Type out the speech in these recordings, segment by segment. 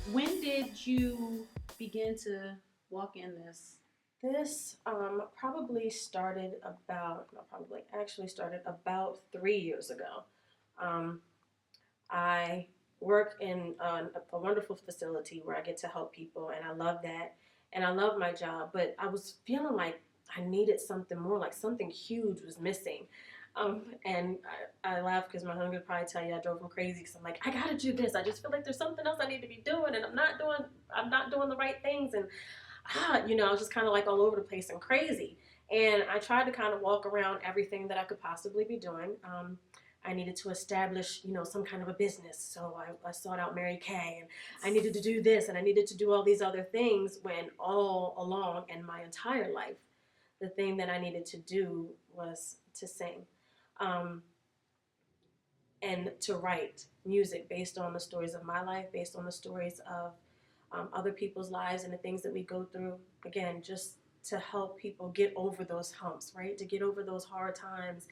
When did you begin to walk in this? This probably started about, not probably, actually started about 3 years ago. Um, I work in a wonderful facility where I get to help people, and I love that. And I love my job, but I was feeling like I needed something more, like something huge was missing. And I laugh because my husband would probably tell you I drove him crazy because I'm like, I gotta do this. I just feel like there's something else I need to be doing, and I'm not doing the right things. And I was just kind of like all over the place and crazy. And I tried to kind of walk around everything that I could possibly be doing. I needed to establish, some kind of a business. So I sought out Mary Kay, and I needed to do this, and I needed to do all these other things when all along in my entire life, the thing that I needed to do was to sing. Um, and to write music based on the stories of my life, based on the stories of other people's lives and the things that we go through. Again, just to help people get over those humps, right? To get over those hard times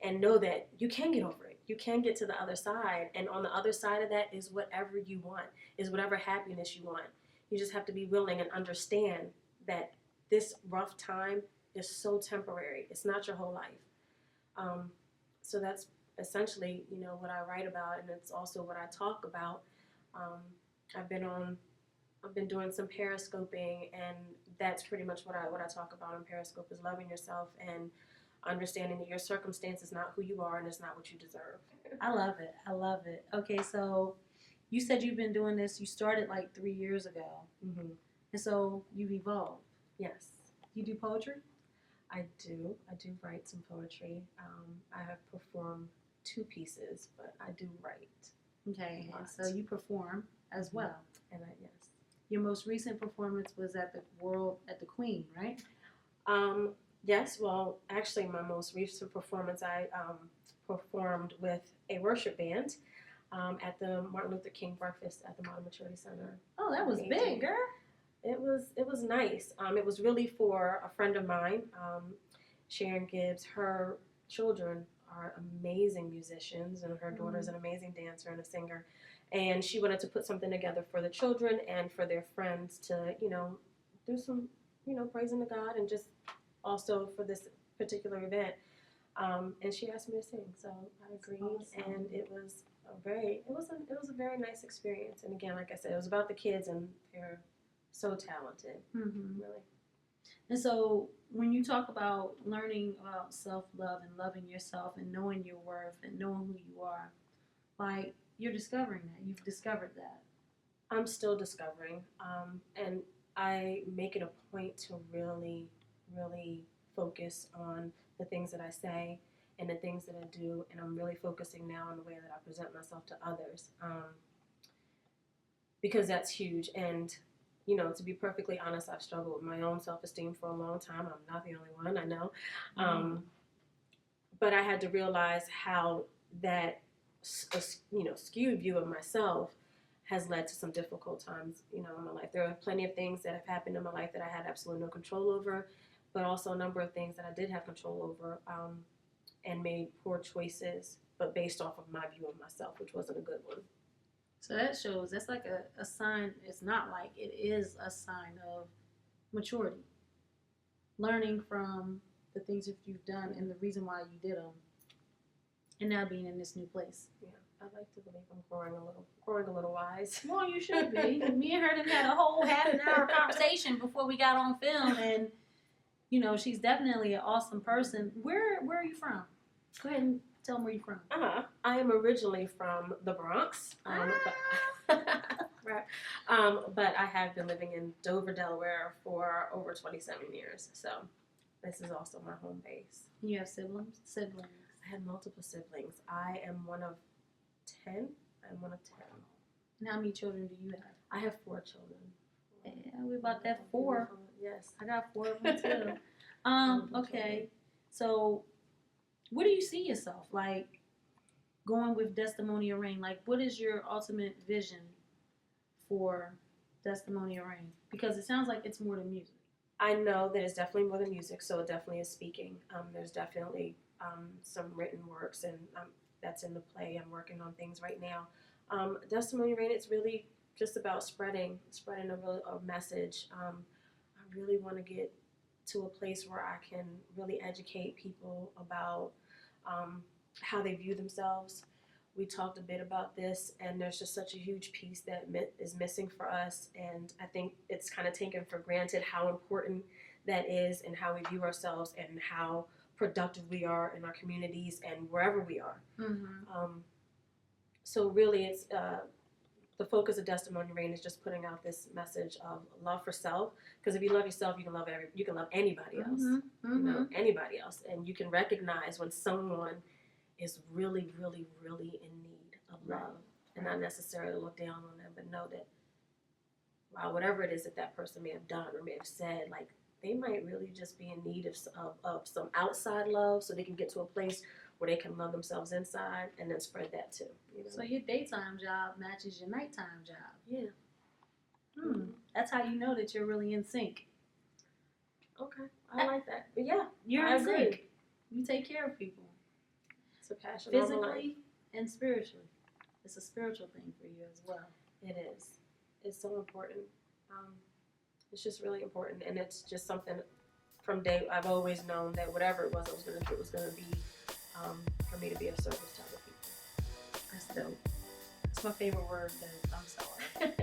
and know that you can get over it. You can get to the other side. And on the other side of that is whatever you want, is whatever happiness you want. You just have to be willing and understand that this rough time is so temporary. It's not your whole life. Um, so that's essentially, what I write about, and it's also what I talk about. Um, I've been on, I've been doing some periscoping, and that's pretty much what I talk about on Periscope is loving yourself and understanding that your circumstance is not who you are and it's not what you deserve. I love it. I love it. Okay, so you said you've been doing this. You started like 3 years ago, Mm-hmm. and so you've evolved. Yes, You do poetry. I do. I do write some poetry. I have performed two pieces, but I do write Okay, a and lot. so you perform as well. And yes. Your most recent performance was at the World at the Queen, right? Um, yes, well, actually, my most recent performance, I performed with a worship band at the Martin Luther King breakfast at the Modern Maturity Center. Oh, that was big, girl. It was nice. It was really for a friend of mine, Sharon Gibbs. Her children are amazing musicians, and her daughter's an amazing dancer and a singer. And she wanted to put something together for the children and for their friends to, do some, praising to God, and just also for this particular event. And she asked me to sing, so I agreed, awesome. and it was a very nice experience. And again, like I said, it was about the kids, and they're so talented, Mm-hmm. really. And so when you talk about learning about self love and loving yourself and knowing your worth and knowing who you are, like you're discovering that. You've discovered that. I'm still discovering, and I make it a point to really, really focus on the things that I say and the things that I do, and I'm really focusing now on the way that I present myself to others, because that's huge. And to be perfectly honest, I've struggled with my own self-esteem for a long time. I'm not the only one, I know. But I had to realize how that skewed view of myself has led to some difficult times, in my life. There are plenty of things that have happened in my life that I had absolutely no control over, but also a number of things that I did have control over, and made poor choices, but based off of my view of myself, which wasn't a good one. So that shows that's like a sign. It's not like it is a sign of maturity, learning from the things that you've done and the reason why you did them, and now being in this new place. Yeah, I like to believe I'm growing a little wise. Well, you should be. Me and her done had a whole half an hour conversation before we got on film, and she's definitely an awesome person. Where are you from? Go ahead and tell them where you're from. I am originally from the Bronx, right. But I have been living in Dover, Delaware for over 27 years. So this is also my home base. You have siblings? Siblings. I have multiple siblings. I am one of 10. I'm one of 10. And how many children do you have? I have 4 children. Yeah, we about that 4. Yes. I got 4 of them too. Okay. So where do you see yourself? Like going with Destimonia Reign? Like what is your ultimate vision for Destimonia Reign? Because it sounds like it's more than music. I know that it's definitely more than music, so it definitely is speaking. There's definitely some written works, and that's in the play. I'm working on things right now. Destimonia Reign, it's really just about spreading a message. I really want to get to a place where I can really educate people about how they view themselves. We talked a bit about this, and there's just such a huge piece that is missing for us, and I think it's kind of taken for granted how important that is, and how we view ourselves, and how productive we are in our communities and wherever we are. So really, it's the focus of Destimonia Reign is just putting out this message of love for self. Because if you love yourself, you can love anybody else. You know, anybody else, and you can recognize when someone is really, really, really in need of love, and not necessarily look down on them, but know that, wow, whatever it is that that person may have done or may have said, like, they might really just be in need of some outside love, so they can get to a place where they can love themselves inside and then spread that too. You know? So your daytime job matches your nighttime job. Yeah. That's how you know that you're really in sync. Okay, I like that. But yeah, You're I in agree. sync. You take care of people. It's a passion. Physically and spiritually. It's a spiritual thing for you as well. It is. It's so important. It's just really important, and it's just something from day. I've always known that whatever it was I was going to do, it was going to be for me to be of service to other people. That's dope. That's my favorite word. I'm sorry.